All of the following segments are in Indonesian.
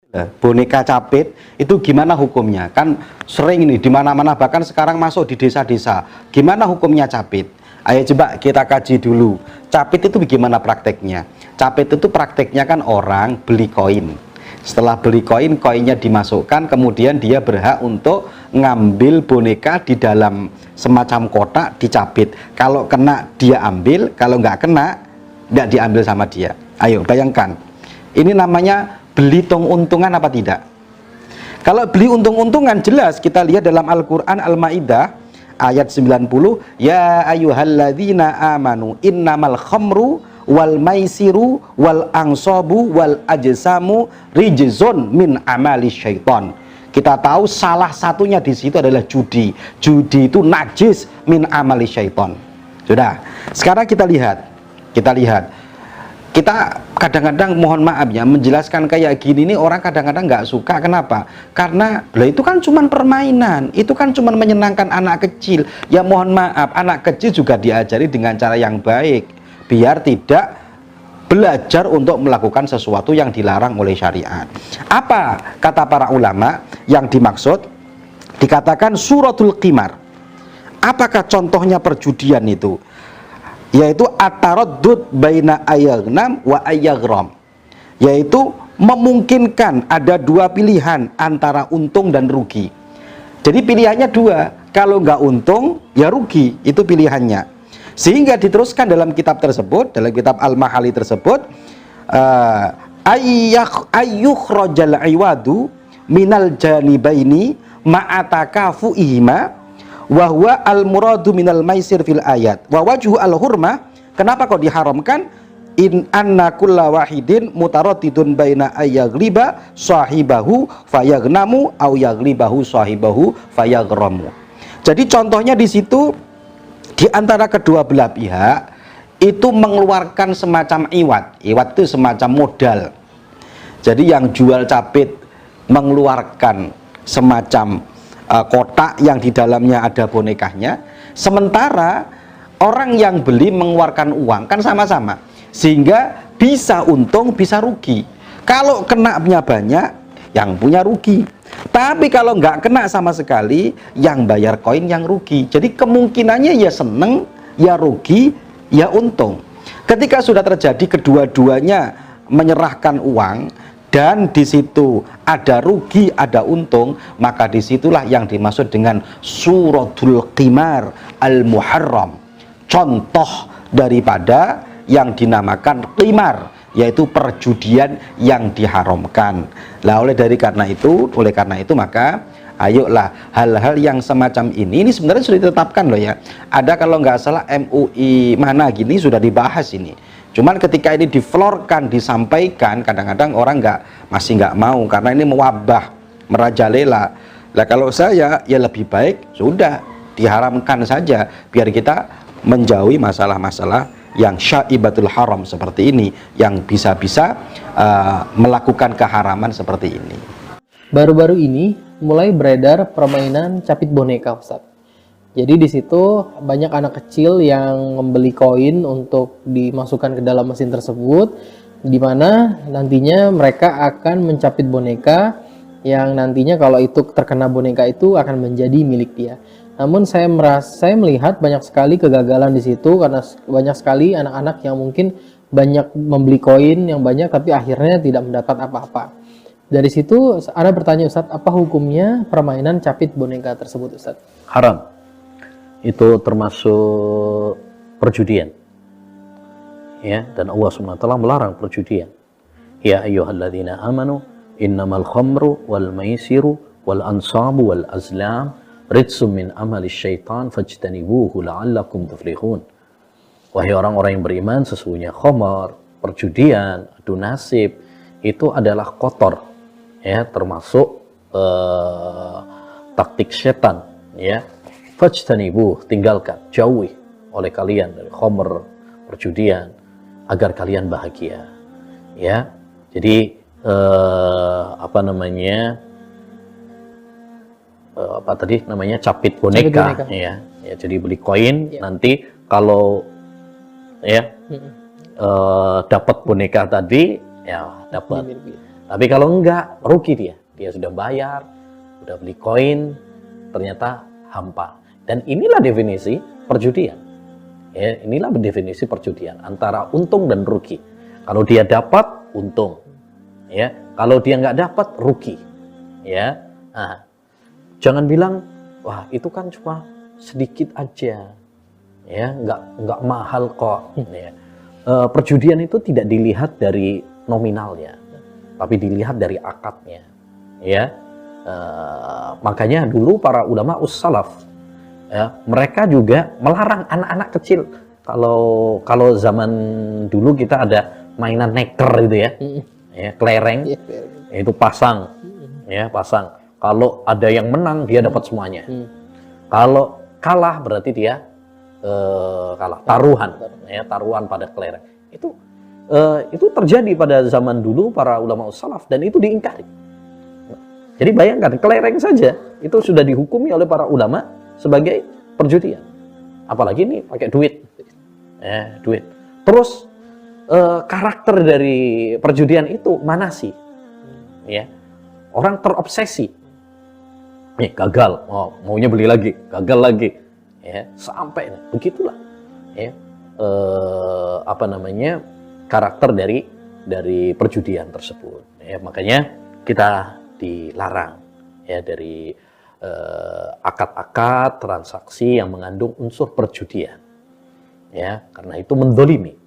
Boneka capit itu gimana hukumnya? Kan sering ini di mana-mana, bahkan sekarang masuk di desa-desa. Gimana hukumnya capit? Ayo coba kita kaji dulu. Capit itu bagaimana prakteknya? Capit itu prakteknya kan orang beli koin. Setelah beli koin, koinnya dimasukkan, kemudian dia berhak untuk ngambil boneka di dalam semacam kotak, dicapit. Kalau kena dia ambil, kalau nggak kena nggak diambil sama dia. Ayo bayangkan, ini namanya beli untung-untungan apa tidak? Kalau beli untung-untungan jelas kita lihat dalam Al-Quran Al-Ma'idah ayat 90, ya ayyuhalladzina amanu innamal khamru wal maisiru wal angsobu wal ajsamu rijzun min amali syaiton. Kita tahu salah satunya di situ adalah judi. Judi itu najis min amali syaiton. Sudah. Sekarang kita lihat. Kita kadang-kadang mohon maaf ya, menjelaskan kayak gini nih orang kadang-kadang nggak suka. Kenapa? Karena itu kan cuman permainan, itu kan cuman menyenangkan anak kecil. Ya mohon maaf, anak kecil juga diajari dengan cara yang baik, biar tidak belajar untuk melakukan sesuatu yang dilarang oleh syariat. Apa kata para ulama yang dimaksud? Dikatakan suratul qimar. Apakah contohnya perjudian itu? Yaitu at-taraddud baina ayaghnam wa ayaghram, yaitu memungkinkan ada dua pilihan antara untung dan rugi. Jadi pilihannya dua, kalau nggak untung ya rugi, itu pilihannya. Sehingga diteruskan dalam kitab tersebut, dalam kitab Al-Mahali tersebut, ayyukhrajal iwadu minal janibaini ma'atakafu ihima wa huwa al-muradu minal maisir fil ayat wa wajhu al-hurmah. Kenapa kok diharamkan? In anna kulla wahidin mutaraddidun baina ayyaghliba sahibahu fayagnamu au yaghlibahu sahibahu fayaghramu. Jadi contohnya di situ, di antara kedua belah pihak itu mengeluarkan semacam iwat. Iwat itu semacam modal. Jadi yang jual capit mengeluarkan semacam kotak yang di dalamnya ada bonekanya, sementara orang yang beli mengeluarkan uang, kan sama-sama, sehingga bisa untung bisa rugi. Kalau kenanya banyak, yang punya rugi, tapi kalau nggak kena sama sekali, yang bayar koin yang rugi. Jadi kemungkinannya ya seneng, ya rugi, ya untung. Ketika sudah terjadi kedua-duanya menyerahkan uang dan di situ ada rugi, ada untung, maka disitulah yang dimaksud dengan suratul qimar al-muharram, contoh daripada yang dinamakan qimar, yaitu perjudian yang diharamkan. Nah, oleh karena itu maka ayolah hal-hal yang semacam ini sebenarnya sudah ditetapkan loh ya. Ada kalau nggak salah MUI mana gini sudah dibahas ini. Cuman ketika ini diflorkan, disampaikan, kadang-kadang orang masih nggak mau karena ini mewabah, merajalela. Nah kalau saya ya lebih baik sudah diharamkan saja, biar kita menjauhi masalah-masalah yang syaibatul haram seperti ini, yang bisa-bisa melakukan keharaman seperti ini. Baru-baru ini mulai beredar permainan capit boneka, Ustaz. Jadi di situ banyak anak kecil yang membeli koin untuk dimasukkan ke dalam mesin tersebut, di mana nantinya mereka akan mencapit boneka yang nantinya kalau itu terkena boneka itu akan menjadi milik dia. Namun saya melihat banyak sekali kegagalan di situ karena banyak sekali anak-anak yang mungkin banyak membeli koin yang banyak tapi akhirnya tidak mendapat apa-apa. Dari situ Anda bertanya, Ustadz, apa hukumnya permainan capit boneka tersebut, Ustadz? Haram. Itu termasuk perjudian, ya, dan Allah SWT melarang perjudian. Ya ayyuhalladzina amanu innamal khamru wal maisiru wal ansabu wal azlam rijsum min amali syaitan fajtanibuhu la'allakum tuflihun. Wahai orang-orang yang beriman, sesungguhnya khamar, perjudian, adu nasib itu adalah kotor, ya, termasuk taktik setan, ya. Fajtanibuh, tinggalkan, jauhi oleh kalian dari khamr, perjudian, agar kalian bahagia, ya. Jadi capit boneka, ya. Ya, jadi beli koin, ya. Nanti kalau ya dapat boneka tadi, ya dapat. Tapi kalau enggak, rugi dia. Dia sudah bayar, sudah beli koin, ternyata hampa. Dan inilah definisi perjudian. Ya, inilah definisi perjudian antara untung dan rugi. Kalau dia dapat, untung. Ya, kalau dia nggak dapat, rugi. Ya, nah, jangan bilang, wah itu kan cuma sedikit aja. Ya, nggak mahal kok. Ya. Perjudian itu tidak dilihat dari nominalnya, tapi dilihat dari akadnya. Ya, makanya dulu para ulama ussalaf, ya, mereka juga melarang anak-anak kecil. Kalau zaman dulu kita ada mainan neker gitu ya, ya kelereng, itu pasang, ya pasang. Kalau ada yang menang dia dapat semuanya. Kalau kalah berarti dia kalah, taruhan, ya taruhan pada kelereng. Itu terjadi pada zaman dulu para ulama salaf dan itu diingkari. Jadi bayangkan kelereng saja itu sudah dihukumi oleh para ulama sebagai perjudian. Apalagi ini pakai duit, duit. Terus karakter dari perjudian itu mana sih? Ya, orang terobsesi. Nih gagal, maunya beli lagi, gagal lagi. Ya, sampai begitulah ya, karakter dari perjudian tersebut ya, makanya kita dilarang ya dari akad-akad transaksi yang mengandung unsur perjudian ya, karena itu mendolimi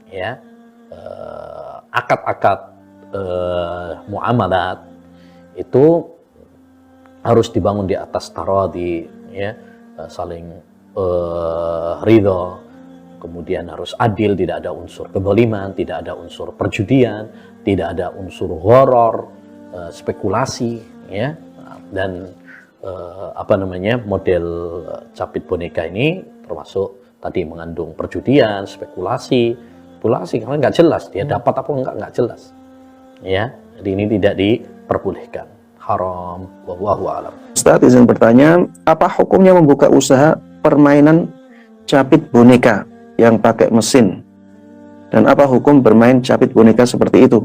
ya. Akad-akad muamalat itu harus dibangun di atas taradi ya, saling ridho, kemudian harus adil, tidak ada unsur kezaliman, tidak ada unsur perjudian, tidak ada unsur gharar, spekulasi ya. Dan model capit boneka ini termasuk tadi mengandung perjudian, spekulasi karena nggak jelas dia dapat apa nggak jelas ya. Jadi ini tidak diperbolehkan, haram, wallahu a'lam. Ustaz izin bertanya, apa hukumnya membuka usaha permainan capit boneka yang pakai mesin? Dan apa hukum bermain capit boneka seperti itu?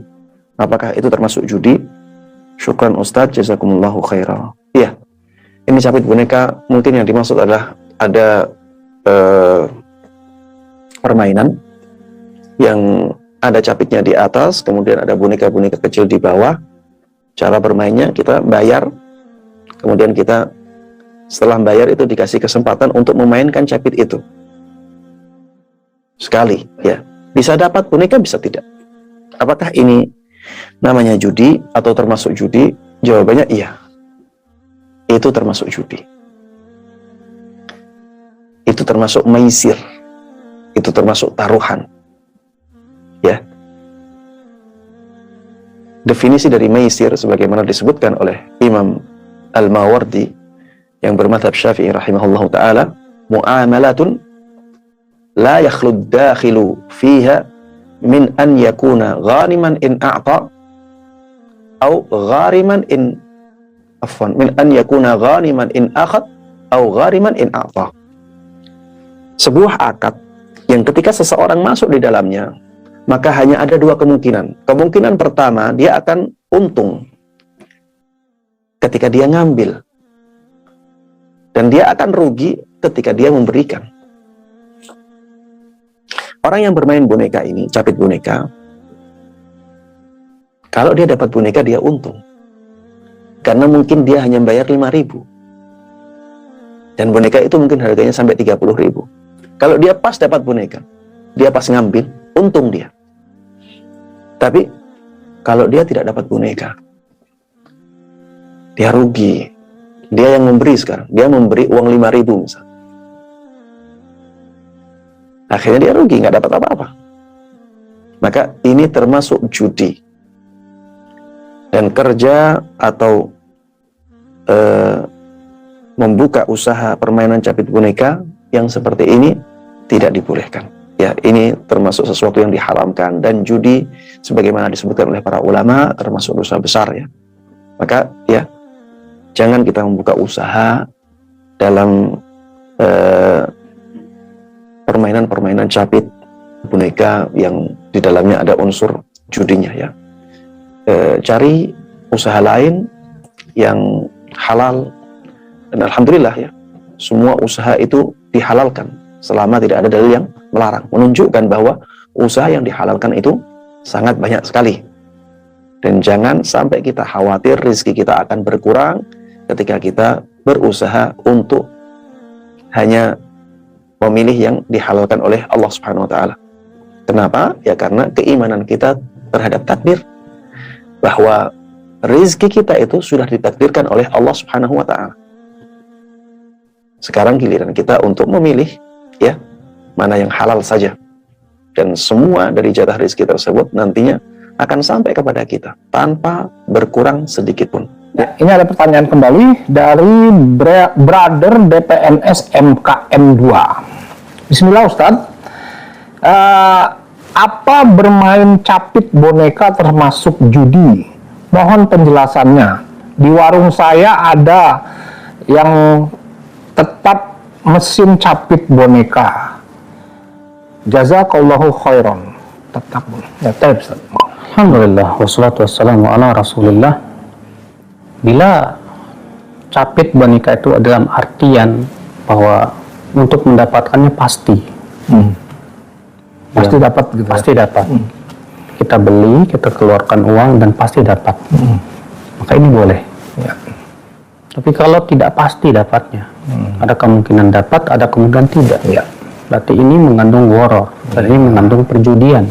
Apakah itu termasuk judi? Syukran Ustaz, jazakumullahu khairan. Iya, ini capit boneka mungkin yang dimaksud adalah ada permainan yang ada capitnya di atas, kemudian ada boneka-boneka kecil di bawah. Cara bermainnya kita bayar, kemudian kita setelah bayar itu dikasih kesempatan untuk memainkan capit itu sekali ya. Bisa dapat boneka, bisa tidak. Apakah ini namanya judi atau termasuk judi? Jawabannya iya, itu termasuk judi, itu termasuk maisir, itu termasuk taruhan ya. Definisi dari maisir sebagaimana disebutkan oleh Imam Al-Mawardi yang bermadzhab Syafi'i rahimahullahu taala, muamalatun la yakhlud dakhilu fiha min an yakuna ghaniman in a'ta au ghariman in min an yakuna ghaniman in akhad au ghariman in a'ta. Sebuah akad yang ketika seseorang masuk di dalamnya, maka hanya ada dua kemungkinan. Kemungkinan pertama, dia akan untung ketika dia ngambil, dan dia akan rugi ketika dia memberikan. Orang yang bermain boneka ini, capit boneka, kalau dia dapat boneka dia untung, karena mungkin dia hanya bayar 5.000 dan boneka itu mungkin harganya sampai 30.000. Kalau dia pas dapat boneka, dia pas ngambil, untung dia. Tapi kalau dia tidak dapat boneka, dia rugi. Dia yang memberi sekarang, dia memberi uang 5.000 misalnya. Akhirnya dia rugi, nggak dapat apa-apa. Maka ini termasuk judi. Dan kerja atau membuka usaha permainan capit boneka yang seperti ini tidak dibolehkan. Ya, ini termasuk sesuatu yang diharamkan, dan judi sebagaimana disebutkan oleh para ulama termasuk dosa besar ya. Maka ya, jangan kita membuka usaha dalam permainan-permainan capit boneka yang di dalamnya ada unsur judinya ya. cari usaha lain yang halal, dan alhamdulillah ya, semua usaha itu dihalalkan selama tidak ada dalil yang melarang, menunjukkan bahwa usaha yang dihalalkan itu sangat banyak sekali. Dan jangan sampai kita khawatir rezeki kita akan berkurang ketika kita berusaha untuk hanya memilih yang dihalalkan oleh Allah Subhanahu wa taala. Kenapa? Ya karena keimanan kita terhadap takdir, bahwa rezeki kita itu sudah ditakdirkan oleh Allah Subhanahu wa taala. Sekarang giliran kita untuk memilih ya mana yang halal saja. Dan semua dari jatah rezeki tersebut nantinya akan sampai kepada kita tanpa berkurang sedikit pun. Ya, ini ada pertanyaan kembali dari Brother DPNS MKM2. Bismillah Ustadz. Apa bermain capit boneka termasuk judi? Mohon penjelasannya. Di warung saya ada yang tetap mesin capit boneka. Jazakallahu khairan. Tetap. Ya, Ustaz. Alhamdulillah, wassalatu wassalamu ala rasulillah. Bila capit boneka itu dalam artian bahwa untuk mendapatkannya pasti. Pasti dapat gitu. Pasti dapat. Kita beli, kita keluarkan uang dan pasti dapat. Maka ini boleh. Ya. Tapi kalau tidak pasti dapatnya, ada kemungkinan dapat, ada kemungkinan tidak. Ya. Berarti ini mengandung gharar, dan ini mengandung perjudian.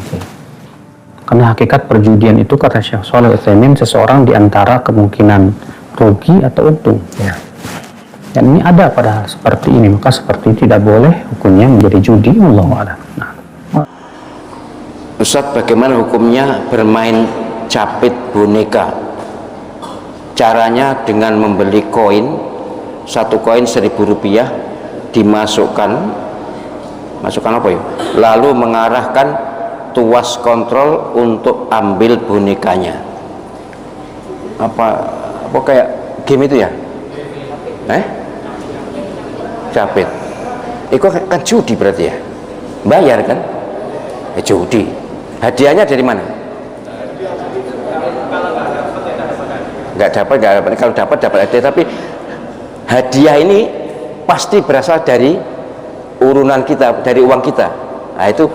Karena hakikat perjudian itu kata Syekh Shalih Al-Utsaimin, seseorang diantara kemungkinan rugi atau untung. Ya. Dan ini ada pada hal seperti ini, maka seperti tidak boleh hukumnya menjadi judi. Wallahu a'lam. Nah. Ustadz, bagaimana hukumnya bermain capit boneka? Caranya dengan membeli koin, satu koin Rp1.000, dimasukkan apa ya? Lalu mengarahkan tuas kontrol untuk ambil bonekanya. Apa kayak game itu ya? Capit. Itu kan judi berarti ya? Bayar kan? Judi. Hadiahnya dari mana? Nggak dapat. Kalau dapat hadiah, tapi hadiah ini pasti berasal dari urunan kita, dari uang kita. Nah itu,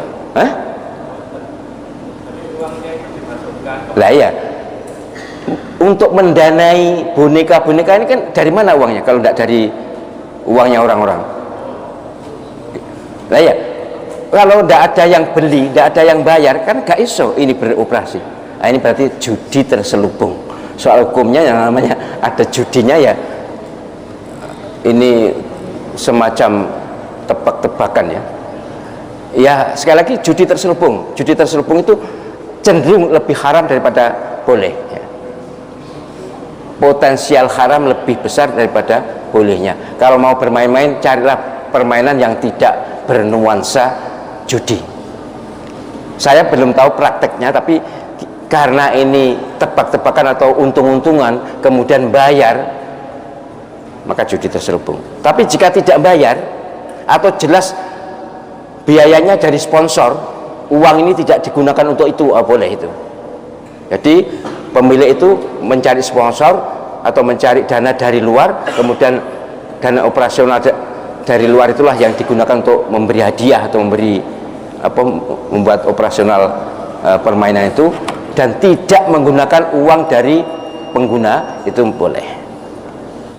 lah ya, untuk mendanai boneka-boneka ini kan dari mana uangnya? Kalau tidak dari uangnya orang-orang. Lah ya, kalau tidak ada yang beli, tidak ada yang bayar, kan gak iso ini beroperasi. Nah, ini berarti judi terselubung. Soal hukumnya yang namanya ada judinya ya, ini semacam tebak-tebakan ya. Ya sekali lagi, judi terselubung. Judi terselubung itu cenderung lebih haram daripada boleh ya. Potensial haram lebih besar daripada bolehnya. Kalau mau bermain-main, carilah permainan yang tidak bernuansa judi. Saya belum tahu prakteknya, tapi karena ini tebak-tebakan atau untung-untungan kemudian bayar, maka judi terselubung. Tapi jika tidak bayar atau jelas biayanya dari sponsor, uang ini tidak digunakan untuk itu, boleh itu. Jadi pemilik itu mencari sponsor atau mencari dana dari luar, kemudian dana operasional dari luar itulah yang digunakan untuk memberi hadiah atau membuat operasional permainan itu, dan tidak menggunakan uang dari pengguna, itu boleh.